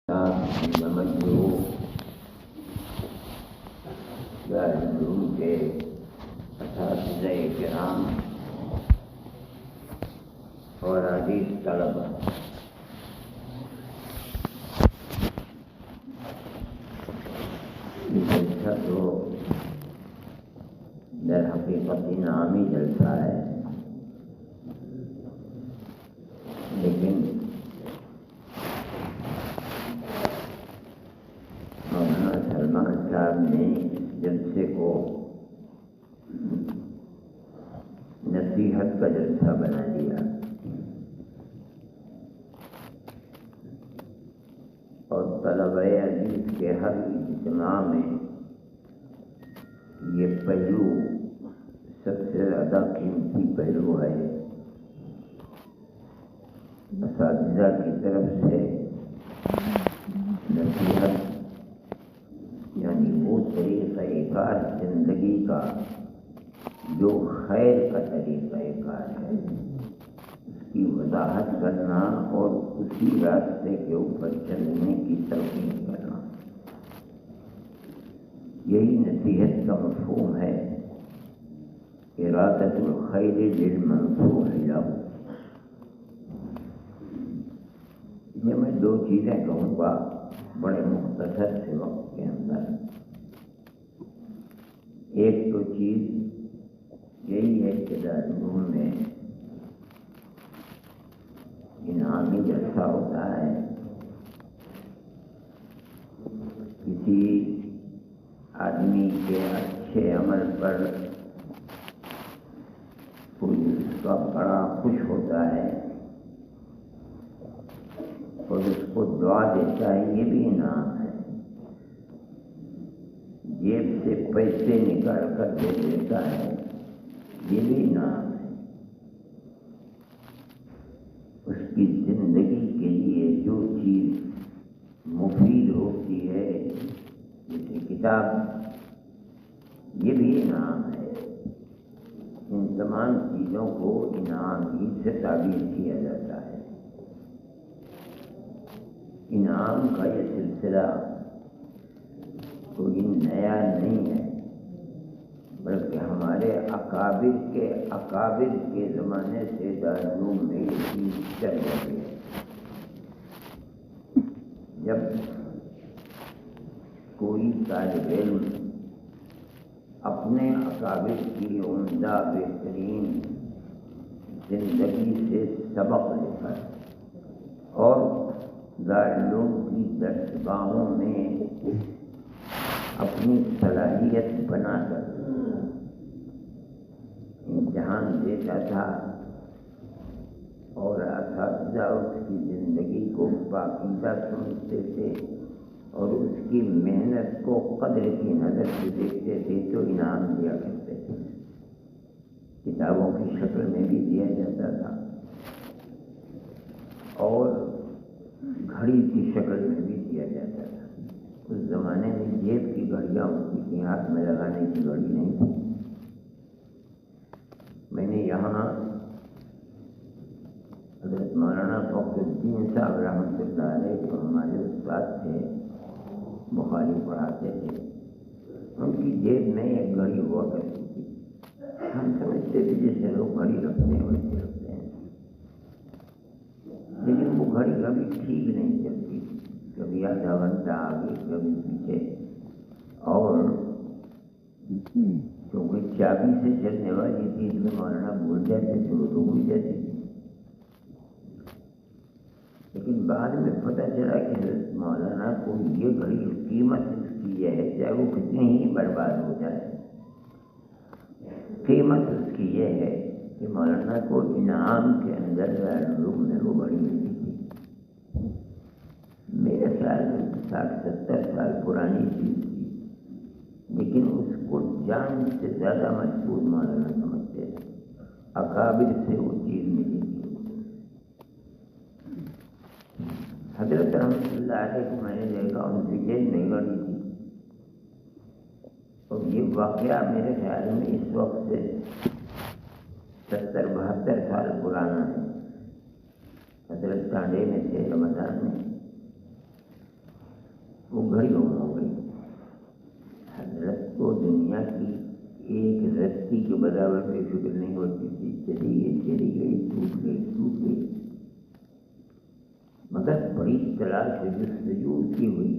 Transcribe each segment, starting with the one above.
مجروح دارالعلوم کے اساتذہ کرام اور عزیز طلبہ، یہ جلسہ تو در حقیقت انعامی جلسہ ہے، لیکن مولانا سلمان صاحب نے اس جلسے کو نصیحت کا جلسہ بنا دیا اور طلبہ عزیز کے ہر اجتماع میں یہ پہلو سب سے زیادہ قیمتی پہلو ہے۔ اساتذہ کی طرف سے نصیحت یعنی وہ طریقہ کار زندگی کا جو خیر کا طریقہ کار ہے، اس کی وضاحت کرنا اور اسی راستے کے اوپر چلنے کی تلقین کرنا، یہی نصیحت کا مفہوم ہے۔ ارادۃ الخیر للمنصوح لہ۔ یہ میں دو چیزیں کہوں گا بڑے مختصر سے وقت کے اندر۔ ایک تو چیز یہی ہے کہ دارالعلوم میں انعامی جلسہ ہوتا ہے، کسی آدمی کے اچھے عمل پر کوئی اس کا بڑا خوش ہوتا ہے اور اس کو دعا دیتا ہے، یہ بھی انعام ہے۔ جیب سے پیسے نکال کر دے دیتا ہے، یہ بھی انعام ہے۔ اس کی زندگی کے لیے جو چیز مفید ہوتی ہے جیسے کتاب، یہ بھی انعام ہے۔ ان تمام چیزوں کو انعام ہی سے تعبیر کیا جاتا ہے۔ انعام کا یہ سلسلہ کوئی نیا نہیں ہے، بلکہ ہمارے اکابر کے زمانے سے دارالعلوم میں یہ چیز چل رہی ہے۔ جب کوئی طالب علم اپنے اکابر کی عمدہ بہترین زندگی سے سبق لے کر اور دارالعلوم کی درسگاہوں میں اپنی صلاحیت بنا کر امتحان دیتا تھا اور اساتذہ اس کی زندگی کو پاکیزہ سمجھتے تھے اور اس کی محنت کو قدر کی نظر سے دیکھتے تھے تو انعام دیا کرتے تھے۔ کتابوں کی شکل میں بھی دیا جاتا تھا اور گھڑی کی شکل میں بھی دیا جاتا تھا۔ اس زمانے میں جیب کی گھڑیاں ہوتی تھیں، ہاتھ میں لگانے کی گھڑی نہیں تھی۔ میں نے یہاں حضرت مولانا فخر الدین صاحب رحمۃ اللہ علیہ جو ہمارے استاد تھے، بخاری پڑھاتے تھے، ان کی جیب میں ایک گھڑی ہوا کرتی تھی۔ ہم سمجھتے تھے جیسے لوگ گھڑی رکھتے ہیں ویسے رکھتے ہیں، لیکن وہ گھڑی کبھی ٹھیک نہیں چلتی، کبھی آدھا گھنٹہ آگے کبھی پیچھے، اور کیونکہ چابی سے چلنے والی چیز میں مولانا بھول جاتے تھے، وہ رک بھی جاتی تھی۔ لیکن بعد میں پتہ چلا کہ حضرت مولانا کو یہ گھڑی قیمت اس کی یہ ہے، چاہے وہ کتنی ہی برباد ہو جائے، قیمت اس کی یہ ہے کہ مولانا کو انعام کے اندر دارالعلوم میں وہ گھڑی ملی تھی۔ میرے خیال میں 60-70 سال پرانی چیز تھی، لیکن اس کو جان سے زیادہ مضبوط مولانا سمجھتے تھے۔ اکابر سے وہ چیز ملی تھی۔ حضرت رحمۃ اللہ علیہ کو میں نے دیکھا ان کی جیب نہیں گھڑی تھی، اور یہ واقعہ میرے خیال میں اس وقت سے 70-72 سال پرانا ہے۔ حضرت کانڈے میں تھے رمضان میں، وہ گھڑیوں میں ہو گئی۔ حضرت کو دنیا کی ایک رتی کے برابر بے فکر نہیں ہوتی تھی، چلی گئی، ٹوٹ گئی، مگر بڑی تلاش سے جستجو کی ہوئی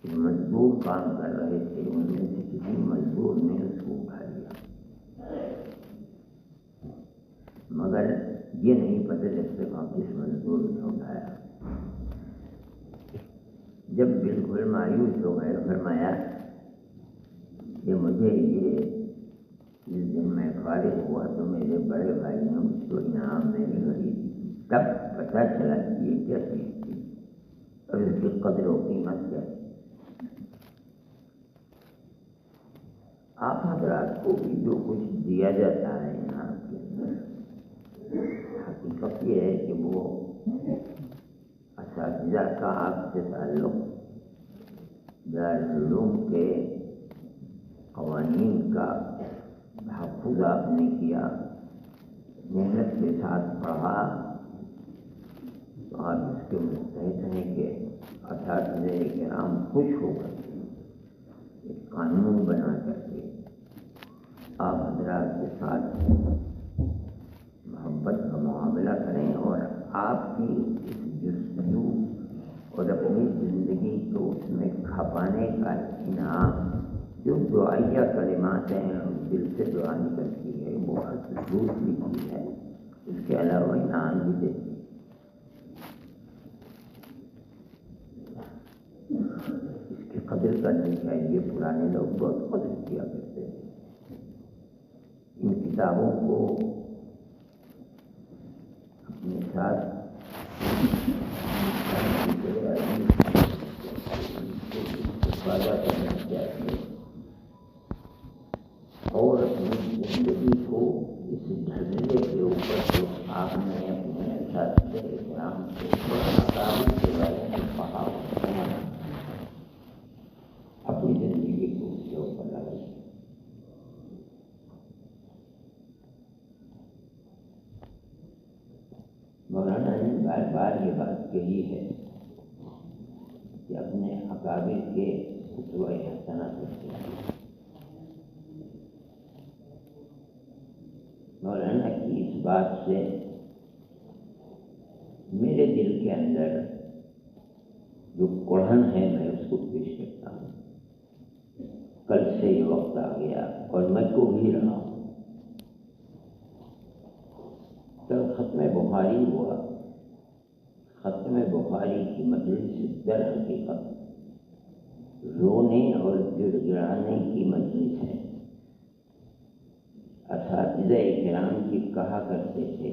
کہ مزدور کام کر رہے تھے، ان میں سے کسی مزدور نے اس کو اٹھا لیا، مگر یہ نہیں پتہ چل سکا کس مزدور نے اٹھایا۔ جب بالکل مایوس ہو گئے، فرمایا کہ مجھے جس دن میں فارغ ہوا تو میرے بڑے بھائی نے مجھ کو انعام میں بھی گھڑی دی، تب پتہ چلا کہ یہ کیا چیز تھی اور اس کی قدر و قیمت کیا تھی۔ آپ حضرات کو بھی جو کچھ دیا جاتا ہے انعام کے اندر، حقیقت یہ ہے کہ وہ اساتذہ کا آپ سے تعلق، دارالعلوم کے قوانین کا تحفظ آپ نے کیا، محنت کے ساتھ پڑھا، تو آپ اس کے مستحق ہیں کہ اساتذہ کرام خوش ہو کر ایک قانون بنا کر کے آپ حضرات کے ساتھ محبت کا معاملہ کریں، اور آپ کی اس جستجو اور اپنی زندگی کو اس میں کھپانے کا انعام جو دعائیہ کلمات ہیں اور دل سے دعا نکلتی ہے، وہ دوسری چیز ہے، اس کے علاوہ انعام بھی دیتی ہے۔ اس کی قدر کرنی چاہیے، پرانے لوگ بہت قدر کیا کرتے ہیں۔ ان کتابوں کو اپنے ساتھ استفادہ کرنا چاہیے اور اپنی زندگی کو اس ڈھلنے کے اوپر جو آپ نے اپنے اساتذہ کرام کو قابل کے بارے میں کہا، اپنی زندگی کو اس کے اوپر لائی۔ مولانا نے بار بار یہ بات کہی ہے کہ اپنے اکابر کے اسوہ حسنہ کرتے۔ مولانا کی اس بات سے میرے دل کے اندر جو کڑھن ہے میں اس کو پیش کرتا ہوں۔ کل سے یہ وقت آ گیا اور میں کو بھی رہا ہوں۔ کل ختم بخاری ہوا، ختم بخاری کی مجلس در حقیقت رونے اور گڑ گڑانے کی مجلس ہے۔ اساتذہ کرام کی کہا کرتے تھے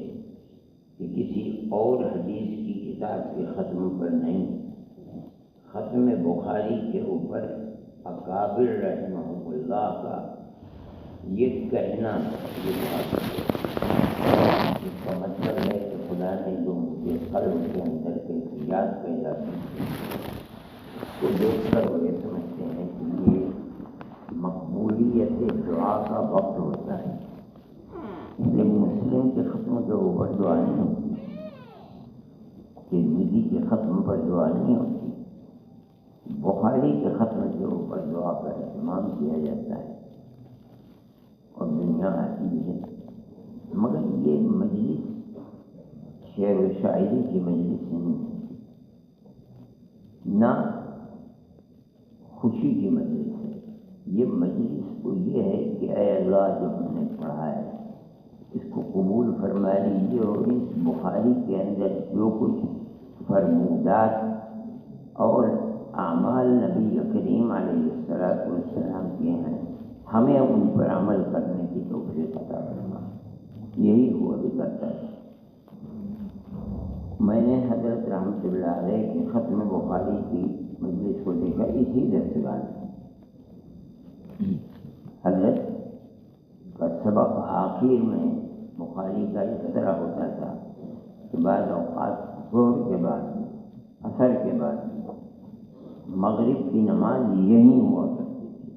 کہ کسی اور حدیث کی کتاب کے ختم پر نہیں، ختم بخاری کے اوپر اکابر رحمہم اللہ کا یہ کہنا، یہ بات اس کا مطلب ہے کہ خدا نے جو مجھے قلب کے اندر کیفیات پیدا کی، اس کو دیکھ کر وہ یہ سمجھتے ہیں کہ یہ مقبولیت دعا کا وقت ہوتا ہے۔ لیکن مسلم کے ختم کے اوپر دعا نہیں ہوتی، ترمذی کے ختم پر دعا نہیں ہوتی، بخاری کے ختم کے اوپر دعا کا اہتمام کیا جاتا ہے اور دنیا آتی ہے۔ مگر یہ مجلس شعر و شاعری کی مجلس نہیں ہے، نہ خوشی کی مجلس ہے۔ یہ مجلس تو یہ ہے کہ اے اللہ جو ہم نے پڑھا ہے اس کو قبول فرما لیجیے، اور اس بخاری کے اندر جو کچھ فرمودات اور اعمال نبی کریم علیہ السلام کے ہیں، ہمیں ان پر عمل کرنے کی توفیق عطا فرما۔ یہی ہوا بھی کرتا ہے۔ میں نے حضرت رحمۃ اللہ علیہ کے ختم بخاری کی مجلس کو دیکھا اسی درسگاہ میں۔ حضرت کا سبق آخر میں بخاری کا اس طرح ہوتا تھا کہ بعض اوقات ظہر کے بعد، عصر کے بعد، مغرب کی نماز یہی ہوا کرتی تھی۔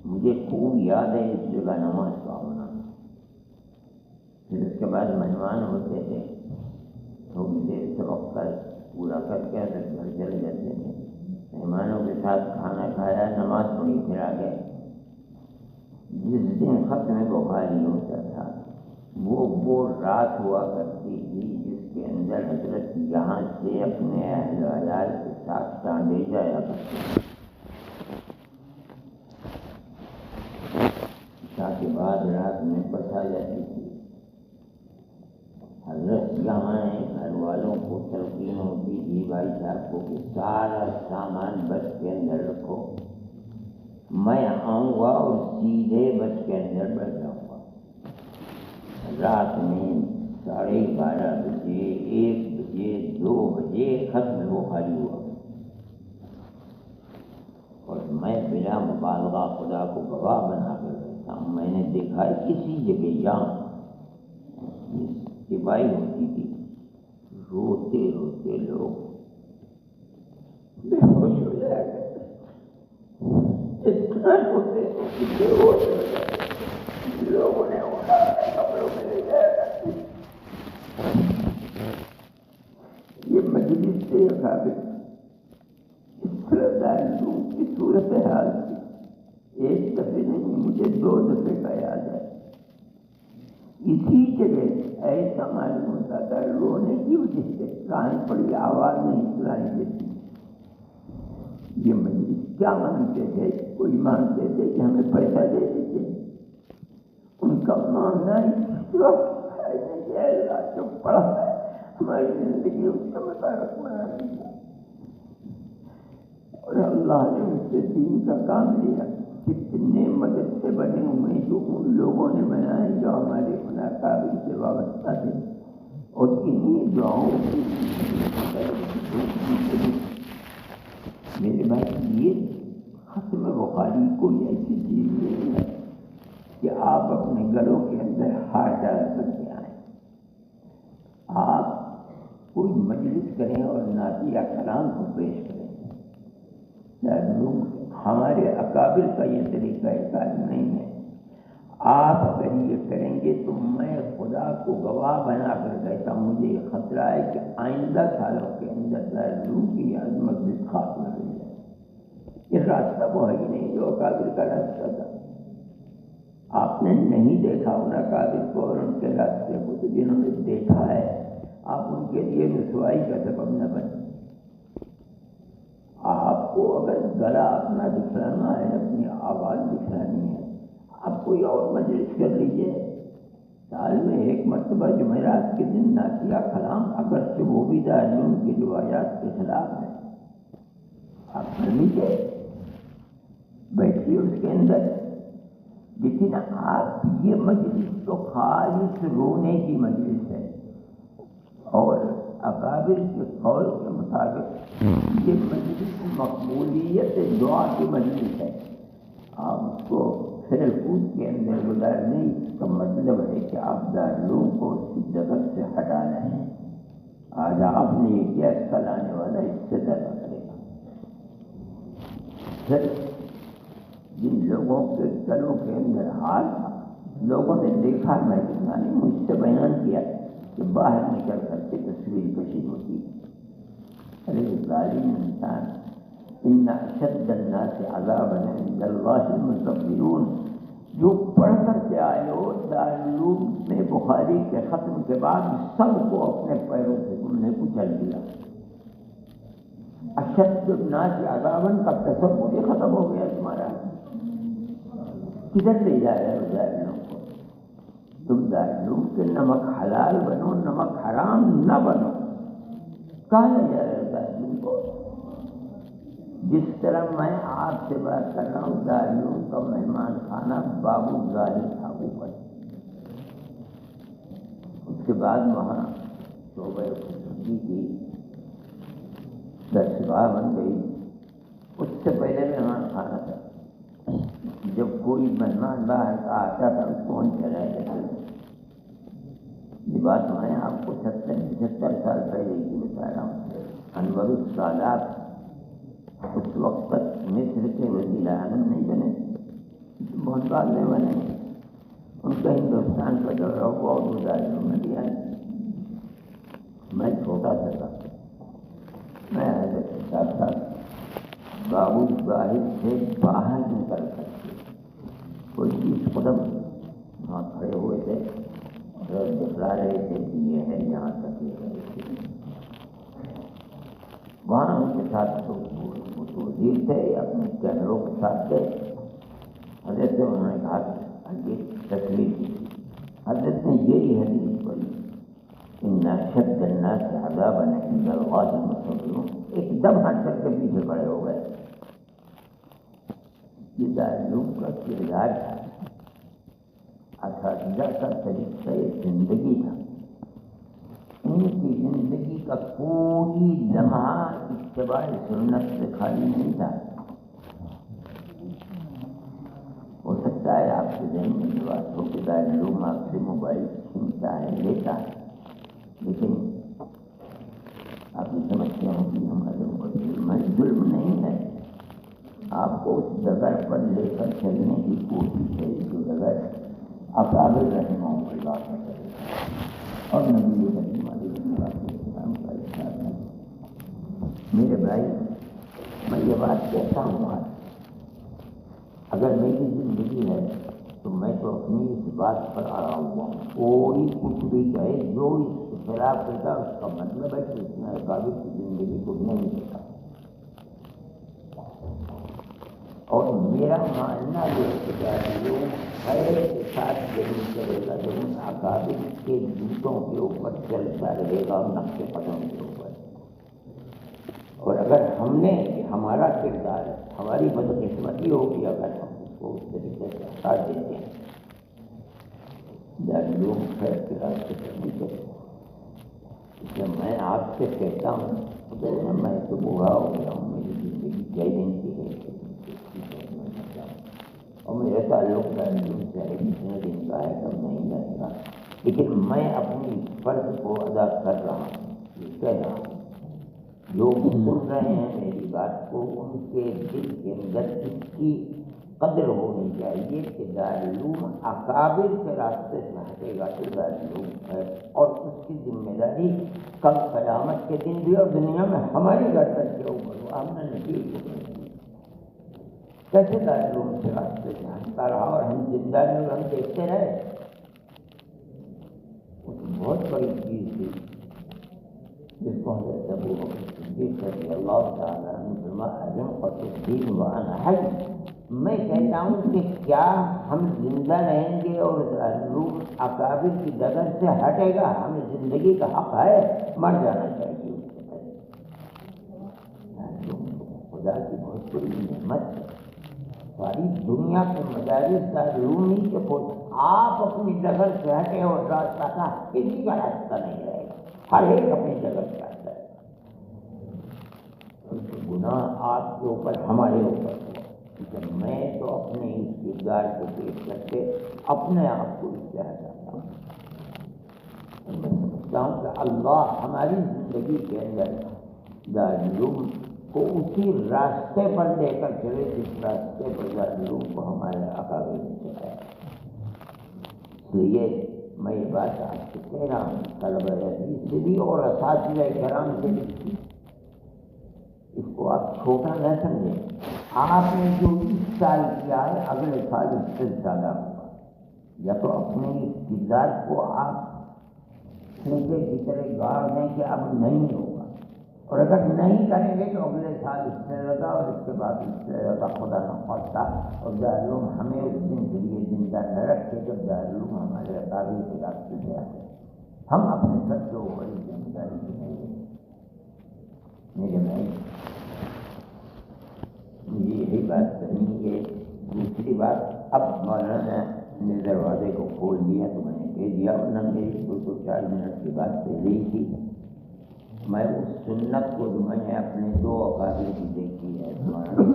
مجھے خوب یاد ہے اس جگہ نماز کا ہونا۔ پھر اس کے بعد مہمان ہوتے تھے، تھوڑی دیر سبق کا پورا کر کے اندر گھر چلے جاتے تھے، مہمانوں کے ساتھ کھانا کھایا، نماز پڑھی، پھر آ گئے۔ جس دن ختم بخاری ہوتا تھا وہ رات ہوا کرتی تھی جس کے اندر حضرت یہاں سے اپنے اہل و عیال کے ساتھ ٹانڈے جایا کرتے تھے۔ عشاء کے بعد رات میں بس آ جاتی تھی۔ حضرت یہاں گھر والوں کو تلقین ہوتی تھی بھائی صاحب کو کہ سارا سامان بس کے اندر رکھو، میں آؤں گا اور سیدھے بس کے اندر بیٹھ جاؤں گا۔ رات میں 12:30 بجے، 1 بجے، 2 بجے ختم بخاری ہوا اور میں بلا مبالغہ خدا کو گواہ بنا کر رہتا ہوں، میں نے دیکھا ہے کسی جگہ جہاں سپاہی ہوتی تھی، روتے روتے لوگ بے ہوش ہو جایا کرتے، اتنا روتے روتے بے ہوش ہو جاتے، لوگوں نے اٹھا کے کپڑوں میں لے جایا کرتے۔ یہ مجلس سے اکابر اس طرح دارالعلوم کی صورتحال تھی۔ ایک دفعہ نہیں، مجھے 2 دفعہ کا یاد ہے۔ اسی جگہ ایسا معلوم ہوتا تھا رونے کی وجہ سے کان پڑی آواز نہیں سنائی دیتی۔ یہ مجلس کیا مانگتے تھے؟ کوئی مانگتے تھے کہ ہمیں پیسہ دے دیتے، ان کا مانگنا اس وقت ہے اللہ جو پڑا ہے ہماری زندگی اس کا مطابق بنا دیا، اور اللہ نے ان سے دین کا کام لیا۔ کتنے مدرسے بنے ہوئے جو ان لوگوں نے بنائے جو ہمارے مناقابل سے وابستہ تھے، اور انہیں دعاؤں کی میرے بھائی یہ ختم بخاری کوئی ایسی چیز نہیں ہے کہ آپ اپنے گھروں کے اندر ہاتھ ڈال کر کے آئیں۔ آپ کوئی مجلس کریں اور نعتیہ کلام کو پیش کریں، ہمارے اکابر کا یہ طریقہ کار نہیں ہے۔ آپ اگر یہ کریں گے تو میں خدا کو گواہ بنا کر کہتا ہوں، مجھے یہ خطرہ ہے کہ آئندہ سالوں کے اندر دارالعلوم کی عظمت بھی خاک میں مل جائے۔ یہ راستہ وہ ہے ہی نہیں جو اکابر کا راستہ تھا۔ آپ نے نہیں دیکھا ان اکابر کو اور ان کے راستے کو، تو جنہوں نے دیکھا ہے آپ ان کے لیے رسوائی کا سبب نہ بنے۔ آپ کو اگر گلا اپنا دکھلانا ہے، اپنی آواز دکھلانی ہے، آپ کوئی اور مجلس کر لیجئے۔ سال میں 1 مرتبہ جمعرات کے دن نعتیہ کلام، اگرچہ وہ بھی دارالعلوم کی روایات کے خلاف ہے، آپ کر لیجئے، بیٹھیے اس کے اندر۔ لیکن آپ یہ مجلس تو خالص رونے کی مجلس ہے، اور اکابر کے قول کے مطابق یہ مجلس مقبولیت دعا کی مجلس ہے۔ آپ اس کو پھر کود کے اندر گزارنے، اس کا مطلب ہے کہ آپ دارالعلوم کو اس کی جگہ سے ہٹا رہے ہیں۔ آج آپ نے یہ کیا، کل آنے والا اس سے زیادہ کرے گا۔ پھر جن لوگوں کے گلوں کے اندر ہار تھا، لوگوں نے دیکھا، میں دیکھا نہیں، مجھ سے بیان کیا کہ باہر نکل کر کے تصویر کشی ہوتی ہے۔ ارے ظالم انسان، ان اشد الناس عذابا عند اللہ المتکبرون، جو پڑھ کر کے آئے ہو دارالعلوم میں بخاری کے ختم کے بعد سب کو اپنے پیروں سے تم نے کچل دیا۔ اشد الناس عذابا کا تصور ہی ختم ہو گیا تمہارا۔ کدھر لے جا رہے ہو دارالعلوم کو؟ تم دارالعلوم کے نمک حلال بنو، نمک حرام نہ بنو۔ کہاں لے جا رہے ہو دارالعلوم کو؟ جس طرح میں آپ سے بات کر رہا ہوں، دارالعلوم کا مہمان خانہ بابو ظاہر تھا اوپر، اس کے بعد وہاں شعبہ خصوصی کی درسگاہ بن گئی۔ اس سے پہلے مہمان خانہ تھا، جب کوئی مہمان باہر کا آتا تھا اس کو چلا جاتا تھا۔ یہ بات میں آپ کو 70-75 سال پہلے کی بتا رہا ہوں۔ انور السادات اس وقت تک مصر کے وزیر اعظم نہیں بنے، بہت بعد میں بنے، ان کا ہندوستان کا دورہ ہوا اور دارالعلوم میں بھی آئے۔ میں چھوٹا سا تھا، میں حضرت صاحب بابو ظاہر سے باہر نکل کر کے کوئی 20 قدم وہاں کھڑے ہوئے تھے اور دکھلا رہے تھے کہ یہ ہے یہاں تک یہ ہے. وہاں ان کے ساتھ وزیر تھے اپنے کیمروں کے ساتھ تھے. حضرت سے انہوں نے کہا کہ تصویر کی. حضرت نے یہی حدیث پڑھی ان اشد الناس عذابا عند الله المصبرون. ایک دم ہٹ کر کے پیچھے کھڑے ہو گئے. یہ دارالعلوم کا کردار تھا، اساتذہ کا طریقہ زندگی تھا. ان کی زندگی کا کوئی لمحہ اتباع سنت سے خالی نہیں تھا. ہو سکتا ہے آپ کے ذہن میں یہ بات ہو کہ دارالعلوم آپ سے موبائل چھینتا ہے، لیتا ہے، لیکن آپ یہ سمجھتے ہیں کہ ہمارے ظلم نہیں ہے. آپ کو اس ڈگر پر لے کر چلنے کی کوشش ہے جو ڈگر اکابر رحمہ اللہ کا کرے اور نبی کریم علیہ السلام کا ارشاد ہے. میرے بھائی، میں یہ بات کہتا ہوں آج، اگر میری زندگی ہے تو میں تو اپنی اس بات پر آیا ہوا ہوں. کوئی کچھ بھی کہے، جو اس کے خلاف کہتا اس کا مطلب ہے کہ اس نے اکابر کی زندگی کو نہیں دیکھا. اور میرا ماننا یہ ہے کہ دارالعلوم خیر کے ساتھ یہی کرے گا جو ان اکابر کے جوتوں کے اوپر چلتا رہے گا اور نقش قدم کے اوپر. اور اگر ہم نے، ہمارا کردار ہے، ہماری بدقسمتی ہوگی اگر ہم اس کو اس طریقے سے ہٹا دیتے ہیں. دارالعلوم خیر کے راستے پر نہیں چلے گا. اس لیے میں آپ سے کہتا ہوں، میں تو بوڑھا ہو گیا ہوں، میری زندگی چیلنج کی ہے اور میرا تعلق دارالعلوم سے ہے، جتنے دن کا ہے کب نہیں رہے گا. لیکن میں اپنی فرض کو ادا کر رہا ہوں. یہ کہہ رہا ہوں جو سن رہے ہیں میری بات کو، ان کے دل کے اندر اس کی قدر ہونی چاہیے کہ دارالعلوم اکابر کے راستے سے ہٹے گا تو دارالعلوم ہے، اور اس کی ذمہ داری کل قیامت کے دن بھی اور دنیا میں ہماری گردن کے اوپر ہو. ہم نے نتیج کو کیسے دارالعلوم کے راستے سے ہٹتا رہا اور ہم زندہ میں ہم دیکھتے رہے. وہ تو بہت بڑی چیز تھی جس کو حضرت ابو بکر صدیق رضی اللہ تعالیٰ عنہ فرمایا ينقص الدين وانا حي. میں کہتا ہوں کہ کیا ہم زندہ رہیں گے اور دارالعلوم اکابر کی ڈگر سے ہٹے گا؟ ہمیں زندگی کا حق ہے، مر جانا چاہیے اس سے پہلے. خدا کی بہت بڑی نعمت ہے. ساری دنیا کے مدارس دارالعلوم ہی کے کھول. آپ اپنی ڈگر سے ہٹے اور راستہ تھا، کسی کا راستہ نہیں رہے گا. ہر ایک اپنی جگہ سے آتا ہے. گناہ آپ کے اوپر، ہمارے اوپر ہے. میں تو اپنے اس کردار کو پیش کر کے اپنے آپ کو اس سے ہٹاتا ہوں. میں سمجھتا ہوں کہ اللہ ہماری زندگی کے اندر دارالعلوم کو اسی راستے پر لے کر چلے جس راستے پر دارالعلوم کو ہمارے اکابر نے چلایا. اس لیے میں یہ بات آپ سے کہہ رہا ہوں، طلبہ حدیث سے بھی اور اساتذہ کرام سے بھی، اس کو آپ چھوٹا نہ سمجھیں. آپ نے جو اس سال کیا ہے اگلے سال اس سے زیادہ ہوگا. یا تو اپنے اس کردار کو آپ چھوٹے کی طرح گاڑ دیں کہ اب نہیں ہوگا، اور اگر نہیں کریں گے تو اگلے سال اس سے زیادہ اور اس کے بعد اس سے زیادہ خدا نہ خواستہ. اور دارالعلوم ہمیں اس دن کے لیے زندہ نہ رکھے جب دارالعلوم ہمارے اکابر کے راستے سے آتے. ہم اپنے سب کو بڑی ذمہ داری نہیں ہیں. میرے بھائی، مجھے یہی بات کرنی ہے. دوسری بات، اب مولانا نے دروازے کو کھول دیا تو میں نے کہہ دیا، ورنہ میری 2-4 منٹ کی بات پہلے ہی تھی. میں اس سنت کو جو میں نے اپنے 2 اکابر کی دیکھی ہے، مولانا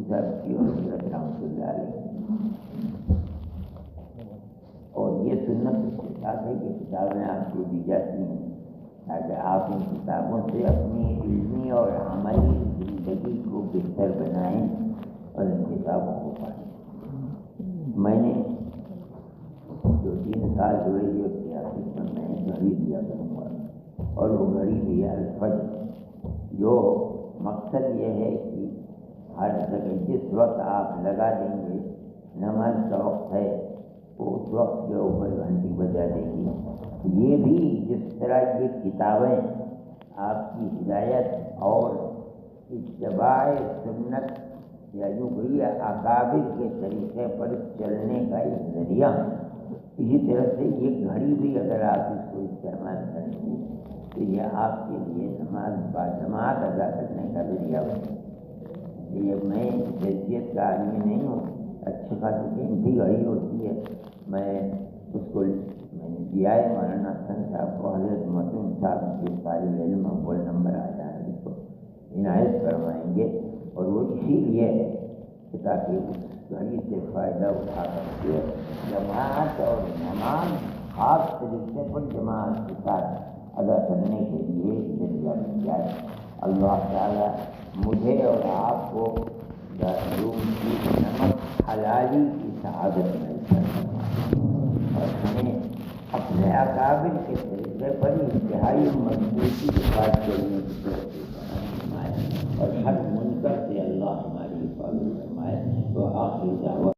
صاحب کی اور حضرت رحمۃ اللہ علیہ، اور یہ سنت اس کے ساتھ ہے کہ کتابیں آپ کو دی جاتی ہیں تاکہ آپ ان کتابوں سے اپنی علمی اور عملی زندگی کو بہتر بنائیں اور ان کتابوں کو پڑھیں. میں نے 2-3 سال ہوئے جو سیاسی میں گھڑی دیا کروں گا، اور وہ گھڑی بھی الفجر جو مقصد یہ ہے کہ ہر جگہ جس وقت آپ لگا دیں گے نماز کا وقت ہے وہ اس وقت کے اوپر گھنٹی بجا دے گی۔ یہ بھی جس طرح یہ کتابیں آپ کی ہدایت اور اتباع سنت یا یوں کہیے اکابر کے طریقے پر چلنے کا ایک ذریعہ ہے، اسی طرح سے یہ گھڑی بھی اگر آپ اس کو استعمال کریں گے تو یہ آپ کے لیے نماز باجماعت ادا کرنے کا ذریعہ بنے۔ یہ میں حیثیت کا آدمی نہیں ہوں، اچھی خاصی قیمتی گھڑی ہوتی ہے، میں اس کو میں نے دیا ہے مولانا حسن صاحب کو، حضرت مسعود صاحب کے طالب علم اول نمبر آیا ہے، اس کو عنایت فرمائیں گے، اور وہ اسی لیے کہ تاکہ اس گھڑی سے فائدہ اٹھا سکتے جماعت اور نماز خاص طریقے پر جماعت کے ساتھ ادا کرنے کے لیے ذریعہ بن جائے۔ اللہ تعالیٰ مجھے اور آپ کو دارالعلوم کی نمک حلالی کی سعادت میں اور ہمیں اپنے اکابر کے طریقے پر انتہائی مضبوطی کے ساتھ چلنے کی توفیق فرمائے اور ہر منکر سے اللہ ہماری حفاظت فرمائے۔ تو آخری دعوت